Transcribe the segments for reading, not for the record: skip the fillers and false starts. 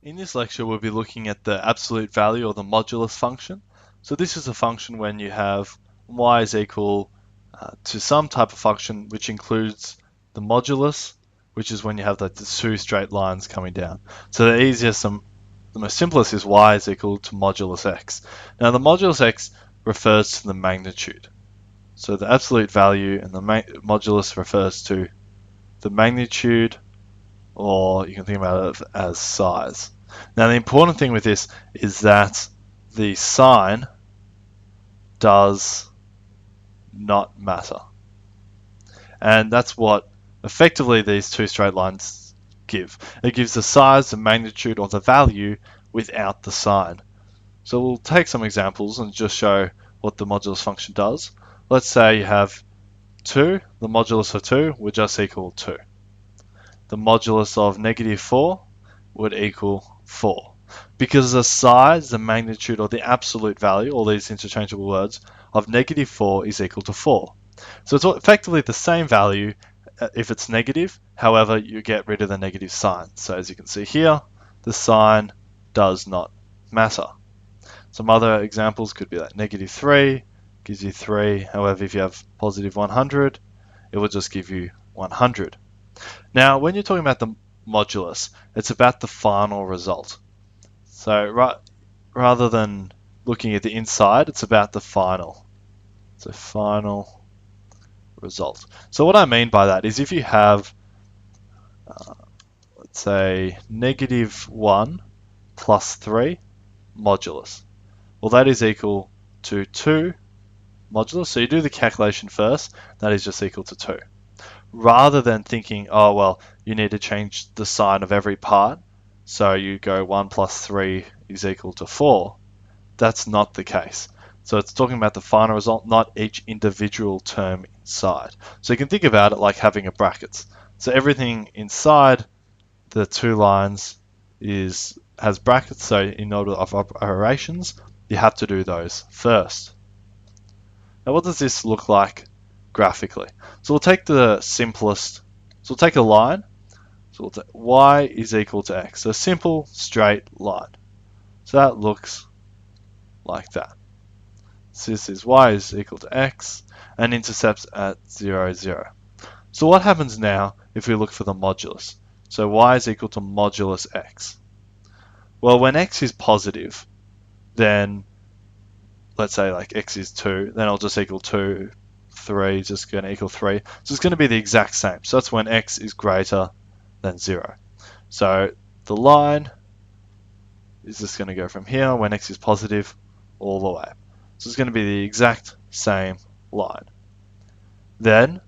In this lecture, we'll be looking at the absolute value or the modulus function. So this is a function when you have y is equal to some type of function which includes the modulus, which is when you have like the two straight lines coming down. So the easiest and the most simplest is y is equal to modulus x. Now the modulus x refers to the magnitude. So the absolute value and the modulus refers to the magnitude, or you can think about it as size. Now the important thing with this is that the sign does not matter. And that's what effectively these two straight lines give. It gives the size, the magnitude, or the value without the sign. So we'll take some examples and just show what the modulus function does. Let's say you have 2, the modulus of 2 would just equal 2. The modulus of -4 would equal 4. Because the size, the magnitude, or the absolute value, all these interchangeable words, of -4 is equal to 4. So it's effectively the same value if it's negative, however, you get rid of the negative sign. So as you can see here, the sign does not matter. Some other examples could be like -3 gives you 3, however, if you have positive 100, it will just give you 100. Now, when you're talking about the modulus, it's about the final result. So rather than looking at the inside, it's about the final. So final result. So what I mean by that is if you have, let's say, -1 plus 3 modulus. Well, that is equal to 2 modulus. So you do the calculation first, that is just equal to 2. Rather than thinking, oh, well, you need to change the sign of every part, so you go 1 plus 3 is equal to 4, that's not the case. So it's talking about the final result, not each individual term inside. So you can think about it like having a brackets. So everything inside the two lines has brackets, so in order of operations, you have to do those first. Now what does this look like graphically? So we'll take the simplest, so we'll take a line, so we'll take y is equal to x, so a simple straight line. So that looks like that. So this is y is equal to x and intercepts at 0, 0. So what happens now if we look for the modulus? So y is equal to modulus x. Well, when x is positive, then let's say like x is 2, then it'll just equal 2, 3 is just going to equal 3. So it's going to be the exact same. So that's when x is greater than 0. So the line is just going to go from here when x is positive all the way. So it's going to be the exact same line. Then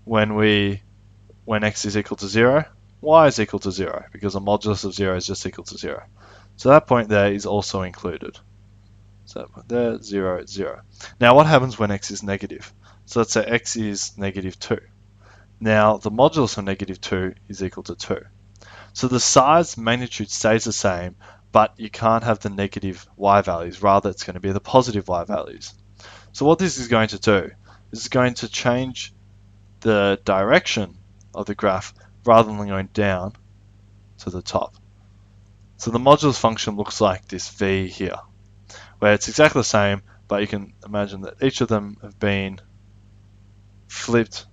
when x is equal to 0, y is equal to 0 because the modulus of 0 is just equal to 0. So that point there is also included. So there, 0, 0. Now what happens when x is negative? So let's say x is -2. Now the modulus of -2 is equal to 2. So the size magnitude stays the same, but you can't have the negative y values. Rather, it's going to be the positive y values. So what this is going to do is going to change the direction of the graph rather than going down to the top. So the modulus function looks like this v here, where it's exactly the same, but you can imagine that each of them have been flipped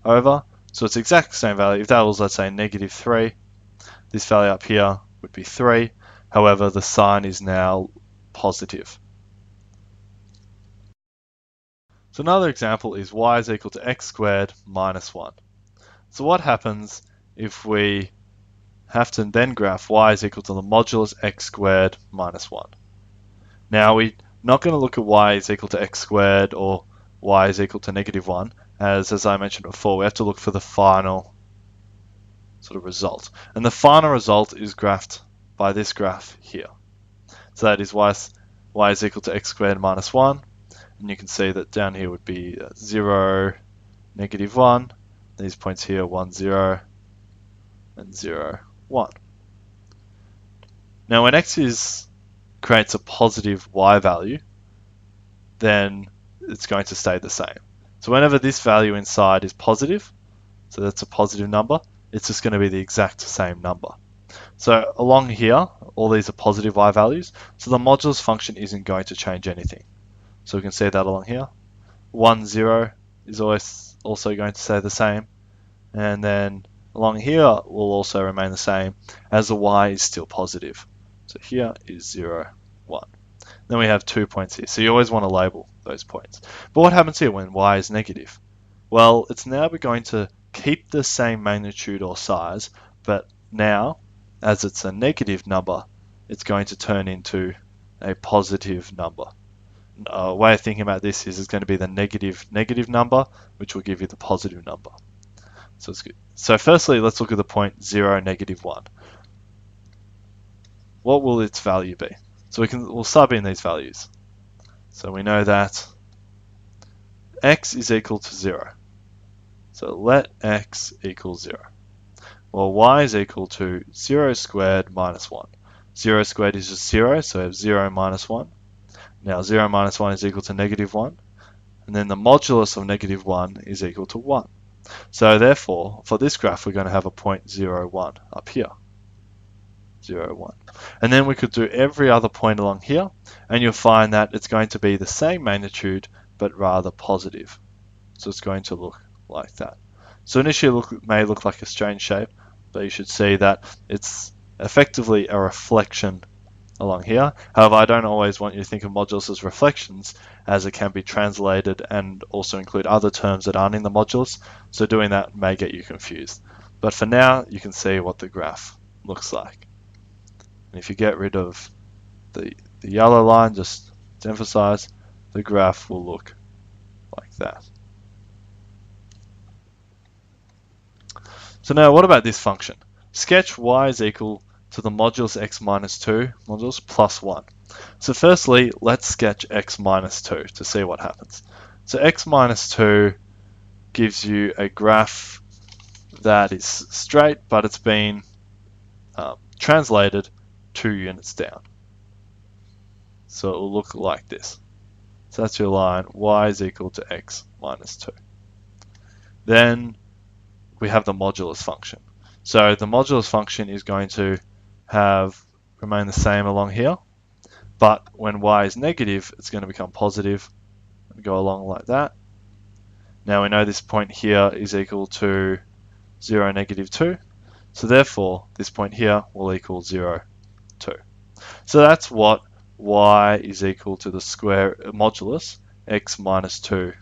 over. So it's exact same value. If that was, let's say, -3, this value up here would be 3. However, the sign is now positive. So another example is y is equal to x squared minus 1. So what happens if we have to then graph y is equal to the modulus x squared minus 1? Now we're not going to look at y is equal to x squared or y is equal to -1, as I mentioned before, we have to look for the final sort of result. And the final result is graphed by this graph here. So that is y is equal to x squared minus 1. And you can see that down here would be 0, -1. These points here, 1, 0, and 0, 1. Now when x creates a positive y value, then it's going to stay the same. So whenever this value inside is positive, so that's a positive number, it's just going to be the exact same number. So along here, all these are positive y values, so the modulus function isn't going to change anything. So we can see that along here. 1, 0 is always also going to stay the same. And then along here will also remain the same as the y is still positive. So here is 0, 1. Then we have 2 points here. So you always want to label those points. But what happens here when y is negative? Well, it's now going to keep the same magnitude or size, but now, as it's a negative number, it's going to turn into a positive number. A way of thinking about this is it's going to be the negative number, which will give you the positive number. So it's good. So firstly, let's look at the point 0, negative 1. What will its value be? So we'll sub in these values. So we know that x is equal to 0. So let x equal 0. Well, y is equal to 0 squared minus 1. 0 squared is just 0, so we have 0 minus 1. Now 0 minus 1 is equal to negative 1. And then the modulus of negative 1 is equal to 1. So therefore, for this graph, we're going to have a point 0, 1 up here. 0, 1. And then we could do every other point along here, and you'll find that it's going to be the same magnitude, but rather positive. So it's going to look like that. So initially it may look like a strange shape, but you should see that it's effectively a reflection along here. However, I don't always want you to think of modulus as reflections, as it can be translated and also include other terms that aren't in the modulus, so doing that may get you confused. But for now, you can see what the graph looks like. And if you get rid of the yellow line, just to emphasize, the graph will look like that. So now what about this function? Sketch y is equal to the modulus x minus 2, modulus plus 1. So firstly, let's sketch x minus 2 to see what happens. So x minus 2 gives you a graph that is straight, but it's been translated 2 units down. So it will look like this. So that's your line, y is equal to x minus 2. Then we have the modulus function. So the modulus function is going to remain the same along here, but when y is negative, it's going to become positive and go along like that. Now we know this point here is equal to 0, negative 2, so therefore this point here will equal 0, 2. So that's what y is equal to the square modulus x minus 2.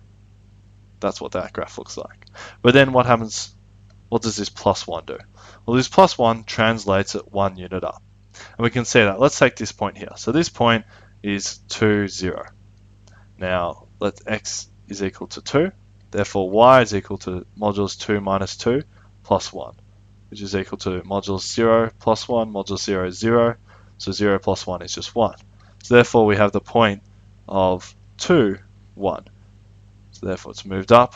That's what that graph looks like. But then what happens? What does this plus 1 do? Well, this plus 1 translates it 1 unit up. And we can see that. Let's take this point here. So this point is 2, 0. Now, let x is equal to 2. Therefore, y is equal to modulus 2 minus 2 plus 1, which is equal to modulus 0 plus 1. Modulus 0 is 0. So 0 plus 1 is just 1. So therefore, we have the point of 2, 1. So therefore, it's moved up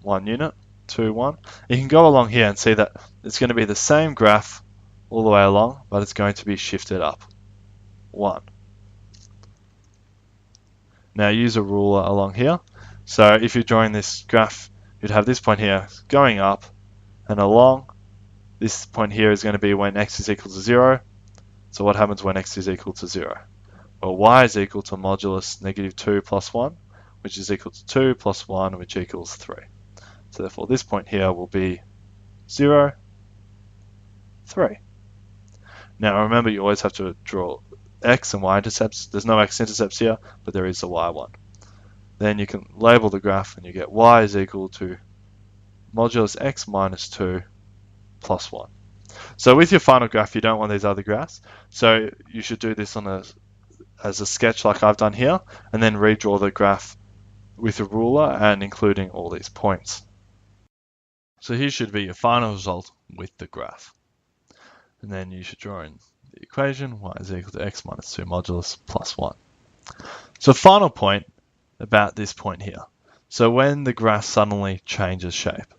1 unit. 2, 1. You can go along here and see that it's going to be the same graph all the way along, but it's going to be shifted up 1. Now use a ruler along here. So if you're drawing this graph, you'd have this point here going up and along. This point here is going to be when x is equal to 0. So what happens when x is equal to 0? Well, y is equal to modulus negative 2 plus 1, which is equal to 2 plus 1, which equals 3. So therefore this point here will be 0, 3. Now remember, you always have to draw x and y intercepts. There's no x intercepts here, but there is a y one. Then you can label the graph and you get y is equal to modulus x minus 2 plus 1. So with your final graph, you don't want these other graphs. So you should do this as a sketch like I've done here, and then redraw the graph with a ruler and including all these points. So here should be your final result with the graph. And then you should draw in the equation, y is equal to x minus 2 modulus plus 1. So final point about this point here. So when the graph suddenly changes shape,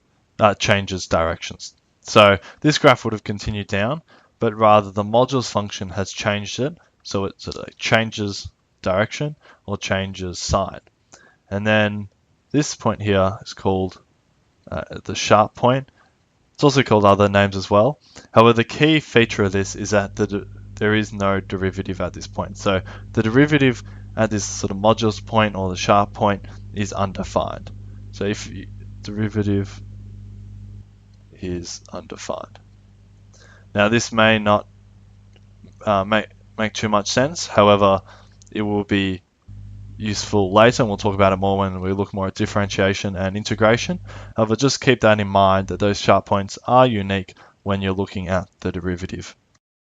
changes directions. So this graph would have continued down, but rather the modulus function has changed it. So it changes direction or changes sign. And then this point here is called the sharp point, It's also called other names as well. However, the key feature of this is that there is no derivative at this point. So the derivative at this sort of modulus point or the sharp point is undefined. So if derivative is undefined. Now this may not make too much sense. However, it will be useful later, and we'll talk about it more when we look more at differentiation and integration. However, just keep that in mind that those sharp points are unique when you're looking at the derivative.